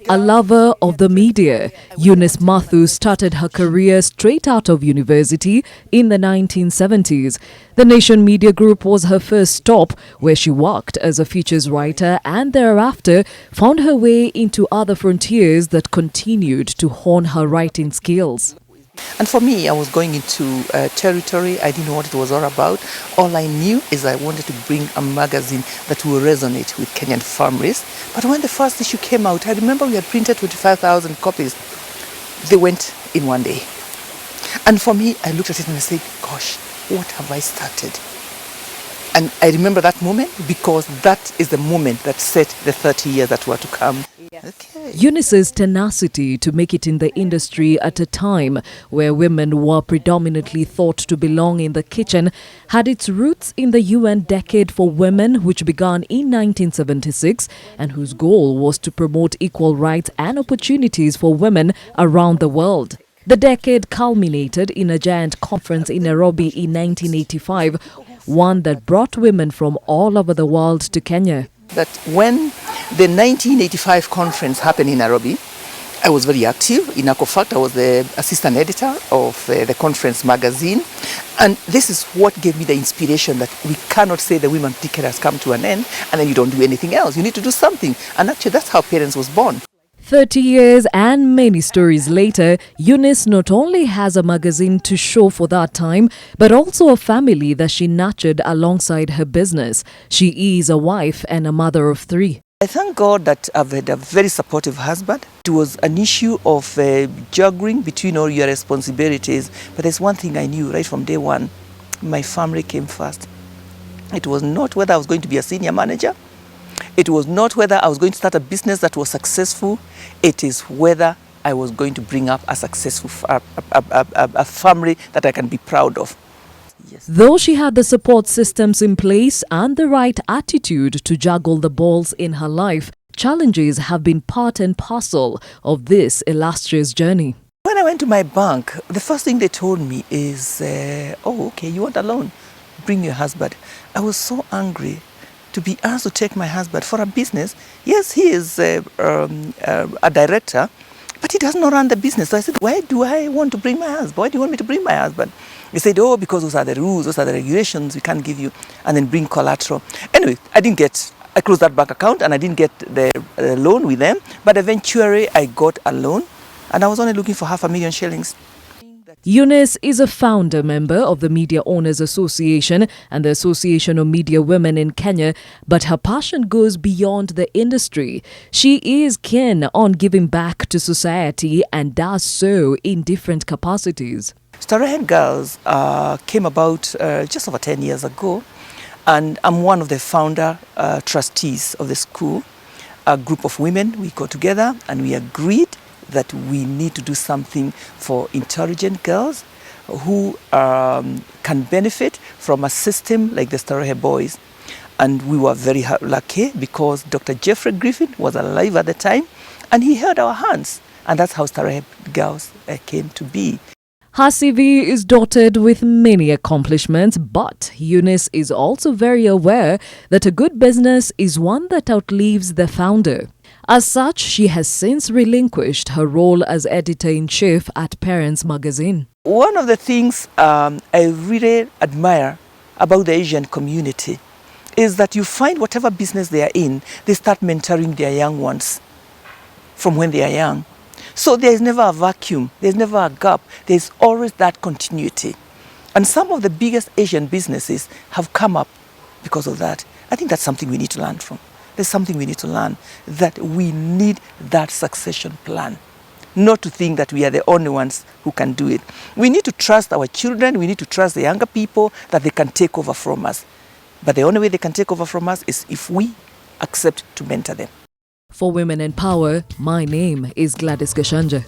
A lover of the media, Eunice Mathu started her career straight out of university in the 1970s. The Nation Media Group was her first stop, where she worked as a features writer and thereafter found her way into other frontiers that continued to hone her writing skills. And for me, I was going into territory. I didn't know what it was all about. All I knew is I wanted to bring a magazine that will resonate with Kenyan families. But when the first issue came out, I remember we had printed 25,000 copies. They went in one day. And for me, I looked at it and I said, gosh, what have I started? And I remember that moment because that is the moment that set the 30 years that were to come. Okay. Eunice's tenacity to make it in the industry at a time where women were predominantly thought to belong in the kitchen had its roots in the UN Decade for Women, which began in 1976 and whose goal was to promote equal rights and opportunities for women around the world. The decade culminated in a giant conference in Nairobi in 1985, one that brought women from all over the world to Kenya. That when the 1985 conference happened in Nairobi, I was very active. In actual fact, I was the assistant editor of the conference magazine. And this is what gave me the inspiration that we cannot say the women ticket has come to an end and then you don't do anything else. You need to do something. And actually, that's how Parents was born. 30 years and many stories later, Eunice not only has a magazine to show for that time, but also a family that she nurtured alongside her business. She is a wife and a mother of 3. I thank God that I've had a very supportive husband. It was an issue of juggling between all your responsibilities. But there's one thing I knew right from day one. My family came first. It was not whether I was going to be a senior manager. It was not whether I was going to start a business that was successful. It is whether I was going to bring up a successful a family that I can be proud of. Yes. Though she had the support systems in place and the right attitude to juggle the balls in her life, challenges have been part and parcel of this illustrious journey. When I went to my bank, the first thing they told me is, oh, okay, you want a loan? Bring your husband. I was so angry to be asked to take my husband for a business. Yes, he is a director, but he does not run the business. So I said, why do I want to bring my husband? Why do you want me to bring my husband? He said, oh, because those are the rules, those are the regulations, we can't give you, and then bring collateral. Anyway, I closed that bank account and I didn't get the loan with them, but eventually I got a loan and I was only looking for 500,000 shillings. Eunice is a founder member of the Media Owners Association and the Association of Media Women in Kenya, but her passion goes beyond the industry. She is keen on giving back to society and does so in different capacities. Starehe Girls came about just over 10 years ago, and I'm one of the founder trustees of the school. A group of women, we got together and we agreed that we need to do something for intelligent girls who can benefit from a system like the Starehe Boys. And we were very lucky because Dr. Jeffrey Griffin was alive at the time and he held our hands. And that's how Starehe Girls came to be. Her CV is dotted with many accomplishments, but Eunice is also very aware that a good business is one that outlives the founder. As such, she has since relinquished her role as editor-in-chief at Parents magazine. One of the things I really admire about the Asian community is that you find whatever business they are in, they start mentoring their young ones from when they are young. So there is never a vacuum, there's never a gap, there's always that continuity. And some of the biggest Asian businesses have come up because of that. I think that's something we need to learn from. There's something we need to learn, that we need that succession plan. Not to think that we are the only ones who can do it. We need to trust our children, we need to trust the younger people that they can take over from us. But the only way they can take over from us is if we accept to mentor them. For Women in Power, my name is Gladys Gachanja.